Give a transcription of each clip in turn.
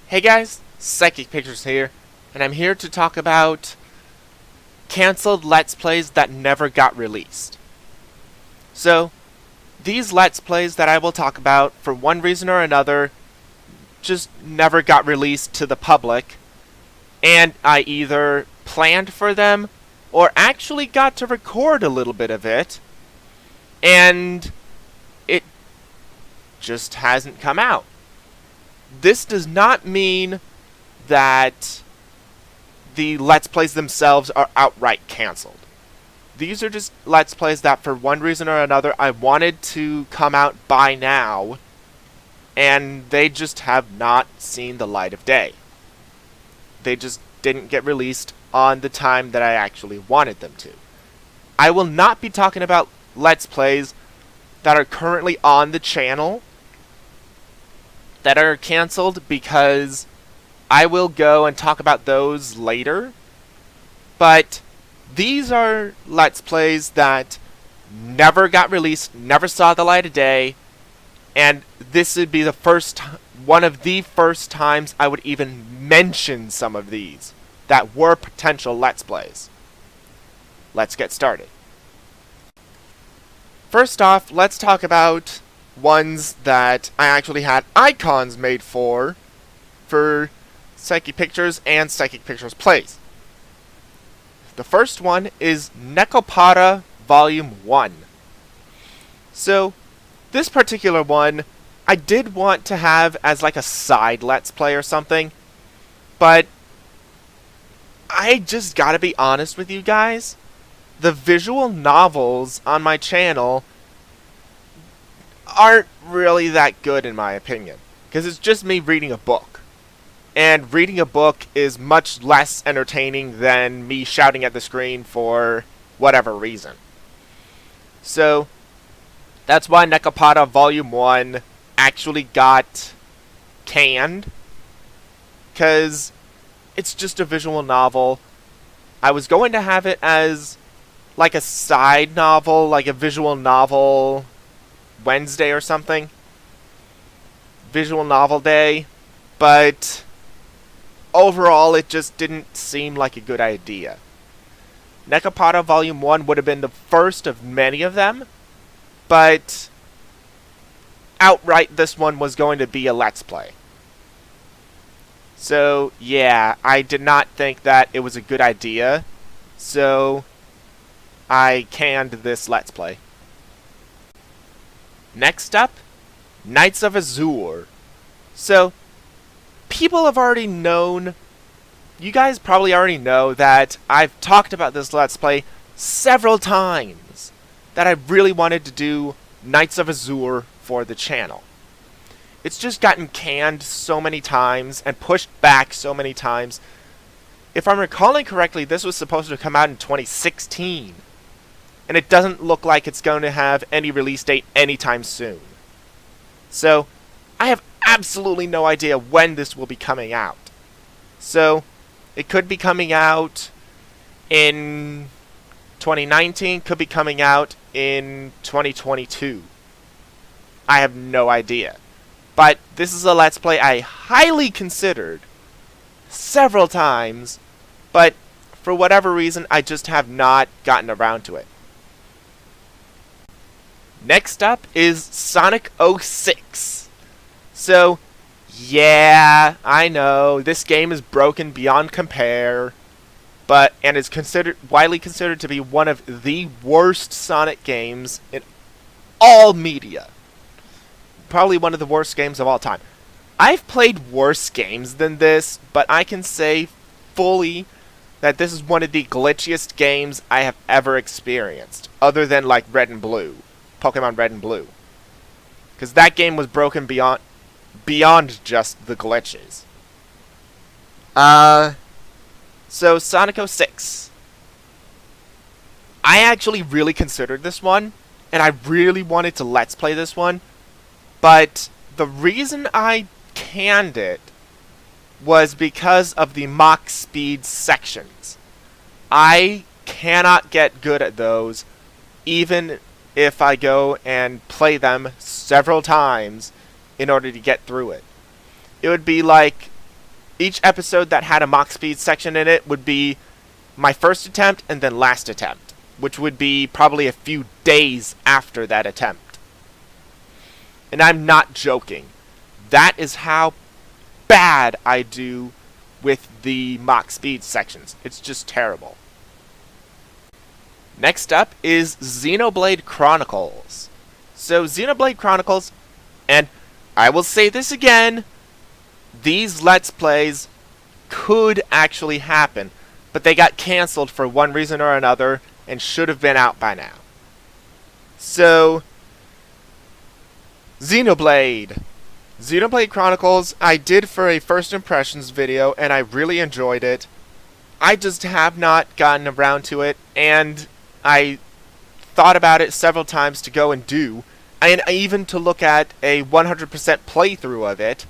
Hey guys, Psychic Pictures here, and I'm here to talk about cancelled Let's Plays that never got released. So, these Let's Plays that I will talk about, for one reason or another, just never got released to the public, and I either planned for them, or actually got to record a little bit of it, and it just hasn't come out. This does not mean that the Let's Plays themselves are outright cancelled. These are just Let's Plays that for one reason or another I wanted to come out by now, and they just have not seen the light of day. They just didn't get released on the time that I actually wanted them to. I will not be talking about Let's Plays that are currently on the channel that are cancelled, because I will go and talk about those later. But these are Let's Plays that never got released, never saw the light of day, and this would be the one of the first times I would even mention some of these that were potential Let's Plays. Let's get started. First off, let's talk about ones that I actually had icons made for Psychic Pictures and Psychic Pictures Plays. The first one is Nekopara Volume 1. So, this particular one, I did want to have as like a side Let's Play or something, but I just gotta be honest with you guys. The visual novels on my channel aren't really that good in my opinion, because it's just me reading a book. And reading a book is much less entertaining than me shouting at the screen for whatever reason. So, that's why Nekopara Volume 1 actually got canned, because it's just a visual novel. I was going to have it as like a side novel, like a visual novel Wednesday or something. Visual novel day. But overall, it just didn't seem like a good idea. Nekopara Volume 1 would have been the first of many of them, but outright this one was going to be a Let's Play. So, yeah, I did not think that it was a good idea, so I canned this Let's Play. Next up, Knights of Azure. So, people have already known, you guys probably already know that I've talked about this Let's Play several times, that I really wanted to do Knights of Azure for the channel. It's just gotten canned so many times and pushed back so many times. If I'm recalling correctly, this was supposed to come out in 2016. And it doesn't look like it's going to have any release date anytime soon. So, I have absolutely no idea when this will be coming out. So, it could be coming out in 2019, could be coming out in 2022. I have no idea. But this is a Let's Play I highly considered several times, but for whatever reason, I just have not gotten around to it. Next up is Sonic 06. So, yeah, I know, this game is broken beyond compare, and is widely considered to be one of the worst Sonic games in all media. Probably one of the worst games of all time. I've played worse games than this, but I can say fully that this is one of the glitchiest games I have ever experienced, other than like Red and Blue. Pokemon Red and Blue. Because that game was broken beyond just the glitches. So Sonic 06. I actually really considered this one, and I really wanted to Let's Play this one, but the reason I canned it was because of the Mach Speed sections. I cannot get good at those, even if I go and play them several times in order to get through it. It would be like each episode that had a Mach Speed section in it would be my first attempt and then last attempt, which would be probably a few days after that attempt. And I'm not joking. That is how bad I do with the Mach Speed sections. It's just terrible. Next up is Xenoblade Chronicles. So Xenoblade Chronicles, and I will say this again, these Let's Plays could actually happen, but they got cancelled for one reason or another and should have been out by now. So, Xenoblade Chronicles, I did for a first impressions video, and I really enjoyed it. I just have not gotten around to it, and I thought about it several times to go and do, and even to look at a 100% playthrough of it.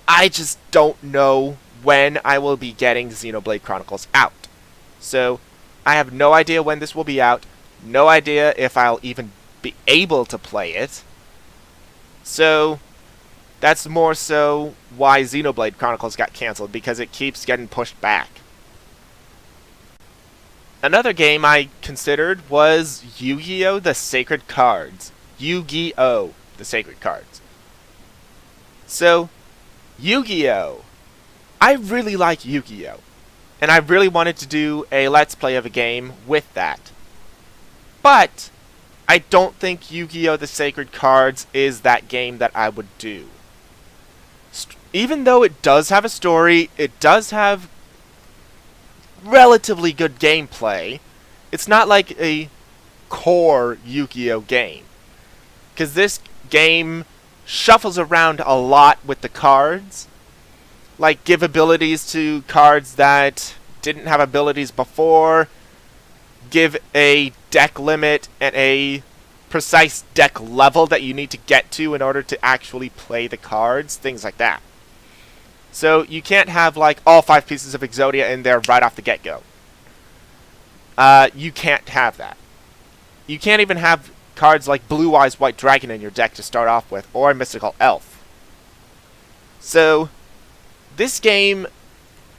I just don't know when I will be getting Xenoblade Chronicles out. So, I have no idea when this will be out, no idea if I'll even be able to play it. So, that's more so why Xenoblade Chronicles got cancelled, because it keeps getting pushed back. Another game I considered was Yu-Gi-Oh! The Sacred Cards. Yu-Gi-Oh! The Sacred Cards. So, Yu-Gi-Oh! I really like Yu-Gi-Oh! And I really wanted to do a Let's Play of a game with that. But, I don't think Yu-Gi-Oh! The Sacred Cards is that game that I would do. Even though it does have a story, it does have relatively good gameplay, it's not like a core Yu-Gi-Oh! Game. Because this game shuffles around a lot with the cards. Like, give abilities to cards that didn't have abilities before. Give a deck limit and a precise deck level that you need to get to in order to actually play the cards. Things like that. So, you can't have, like, all 5 pieces of Exodia in there right off the get-go. You can't have that. You can't even have cards like Blue Eyes White Dragon in your deck to start off with, or Mystical Elf. So, this game,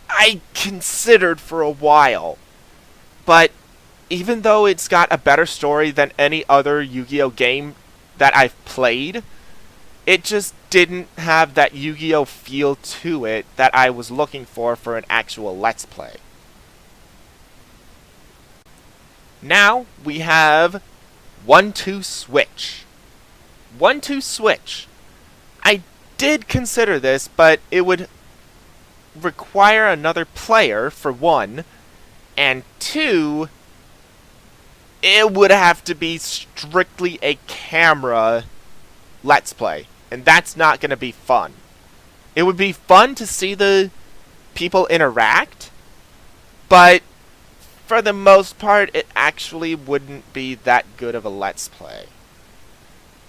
I considered for a while, but even though it's got a better story than any other Yu-Gi-Oh! Game that I've played, it just didn't have that Yu-Gi-Oh! Feel to it that I was looking for an actual Let's Play. Now, we have 1-2 Switch. 1-2 Switch. I did consider this, but it would require another player, for one, and two, it would have to be strictly a camera Let's Play, and that's not going to be fun. It would be fun to see the people interact, but for the most part, it actually wouldn't be that good of a Let's Play.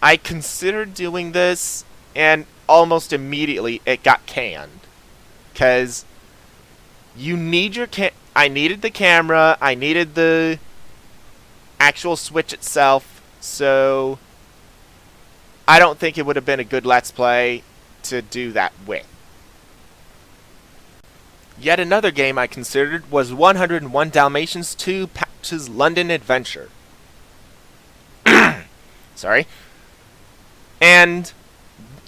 I considered doing this, and almost immediately it got canned. Because you need your I needed the camera, I needed the actual Switch itself, so I don't think it would have been a good Let's Play to do that with. Yet another game I considered was 101 Dalmatians 2 Patch's London Adventure. Sorry. And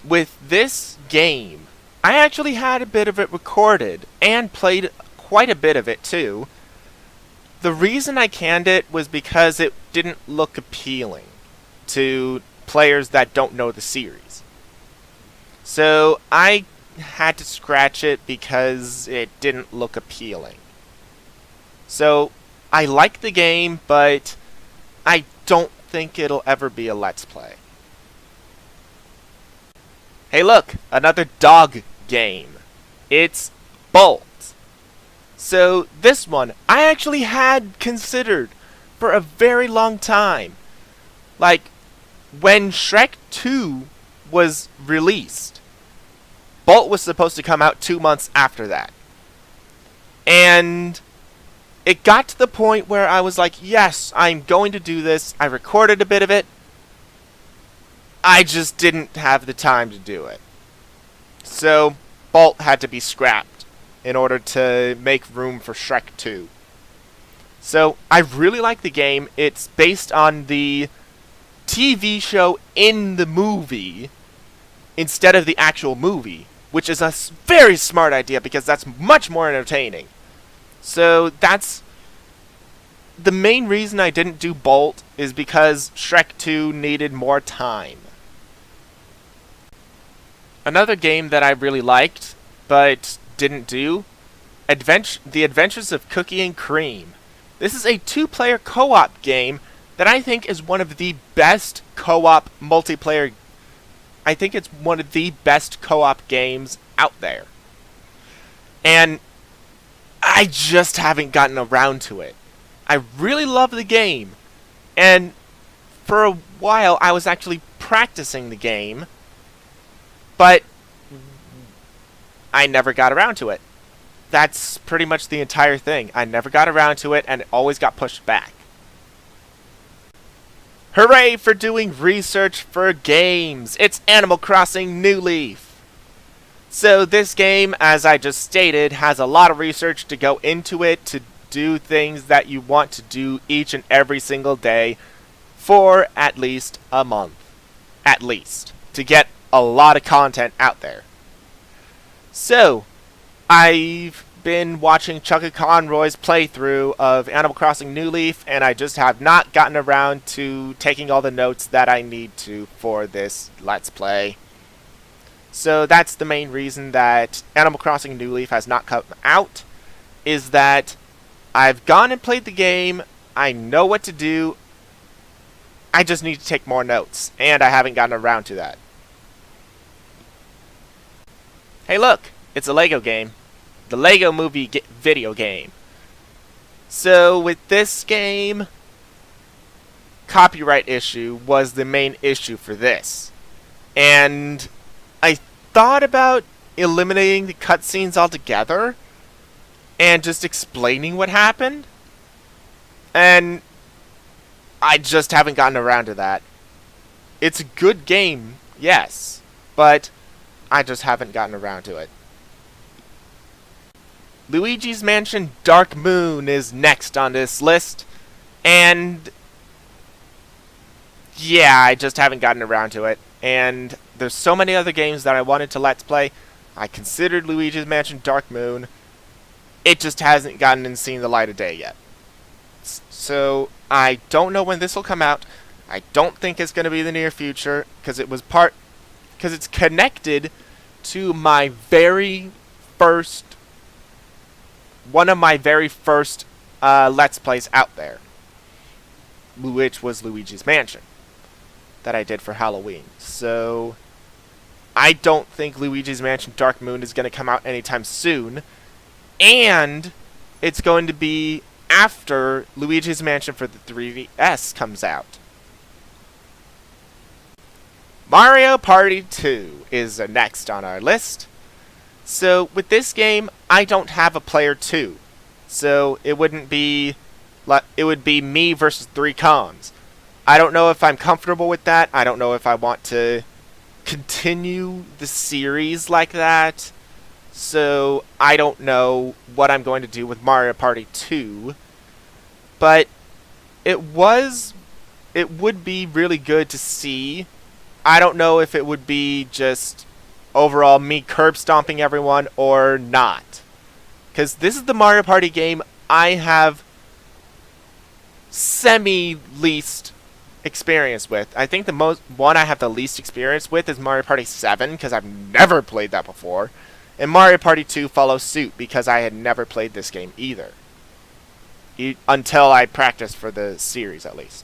with this game, I actually had a bit of it recorded and played quite a bit of it too. The reason I canned it was because it didn't look appealing to players that don't know the series. So I had to scratch it because it didn't look appealing. So I like the game, but I don't think it'll ever be a Let's Play. Hey look, another dog game. It's Bolt. So this one, I actually had considered for a very long time. Like, when Shrek 2 was released, Bolt was supposed to come out 2 months after that. And it got to the point where I was like, yes, I'm going to do this. I recorded a bit of it. I just didn't have the time to do it. So, Bolt had to be scrapped. in order to make room for Shrek 2. So I really like the game. It's based on the TV show in the movie instead of the actual movie, which is a very smart idea because that's much more entertaining. So that's the main reason I didn't do Bolt, is because Shrek 2 needed more time. Another game that I really liked, but didn't do, The Adventures of Cookie and Cream. This is a 2-player co-op game that I think is one of the best co-op multiplayer. I think it's one of the best co-op games out there. And I just haven't gotten around to it. I really love the game. And for a while I was actually practicing the game, but I never got around to it. That's pretty much the entire thing. I never got around to it, and it always got pushed back. Hooray for doing research for games! It's Animal Crossing New Leaf! So this game, as I just stated, has a lot of research to go into it to do things that you want to do each and every single day for at least a month. At least. To get a lot of content out there. So, I've been watching Chugga Conroy's playthrough of Animal Crossing New Leaf, and I just have not gotten around to taking all the notes that I need to for this Let's Play. So that's the main reason that Animal Crossing New Leaf has not come out, is that I've gone and played the game, I know what to do, I just need to take more notes, and I haven't gotten around to that. Hey look, it's a Lego game. The Lego Movie video game. So with this game, copyright issue was the main issue for this. And I thought about eliminating the cutscenes altogether and just explaining what happened. And I just haven't gotten around to that. It's a good game, yes, but I just haven't gotten around to it. Luigi's Mansion Dark Moon is next on this list, and yeah, I just haven't gotten around to it. And there's so many other games that I wanted to Let's Play. I considered Luigi's Mansion Dark Moon. It just hasn't gotten and seen the light of day yet. So I don't know when this will come out. I don't think it's going to be the near future, because it's connected to my very first, one of my very first Let's Plays out there, which was Luigi's Mansion, that I did for Halloween. So I don't think Luigi's Mansion Dark Moon is going to come out anytime soon, and it's going to be after Luigi's Mansion for the 3DS comes out. Mario Party 2 is next on our list. So with this game, I don't have a player 2. So it would be me versus 3 cons. I don't know if I'm comfortable with that. I don't know if I want to continue the series like that. So I don't know what I'm going to do with Mario Party 2. But it would be really good to see. I don't know if it would be just overall me curb stomping everyone or not. Because this is the Mario Party game I have semi-least experience with. I think the one I have the least experience with is Mario Party 7, because I've never played that before. And Mario Party 2 follows suit, because I had never played this game either. Until I practiced for the series, at least.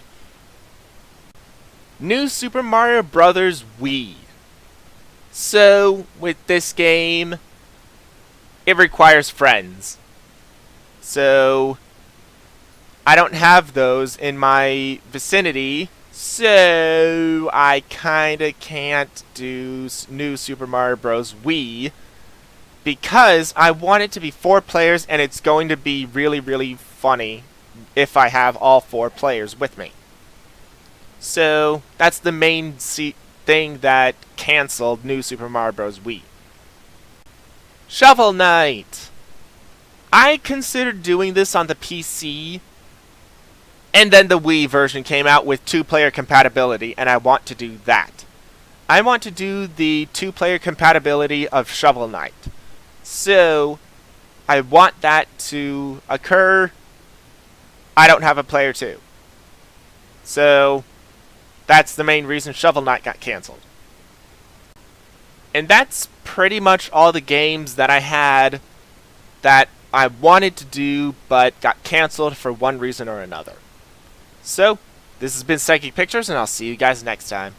New Super Mario Bros. Wii. So, with this game, it requires friends. So, I don't have those in my vicinity, so I kinda can't do New Super Mario Bros. Wii, because I want it to be 4 players, and it's going to be really, really funny if I have all 4 players with me. So, that's the main thing that canceled New Super Mario Bros. Wii. Shovel Knight! I considered doing this on the PC, and then the Wii version came out with 2-player compatibility, and I want to do that. I want to do the 2-player compatibility of Shovel Knight. So, I want that to occur. I don't have a player 2. So, that's the main reason Shovel Knight got canceled. And that's pretty much all the games that I had that I wanted to do but got canceled for one reason or another. So, this has been Psychic Pictures, and I'll see you guys next time.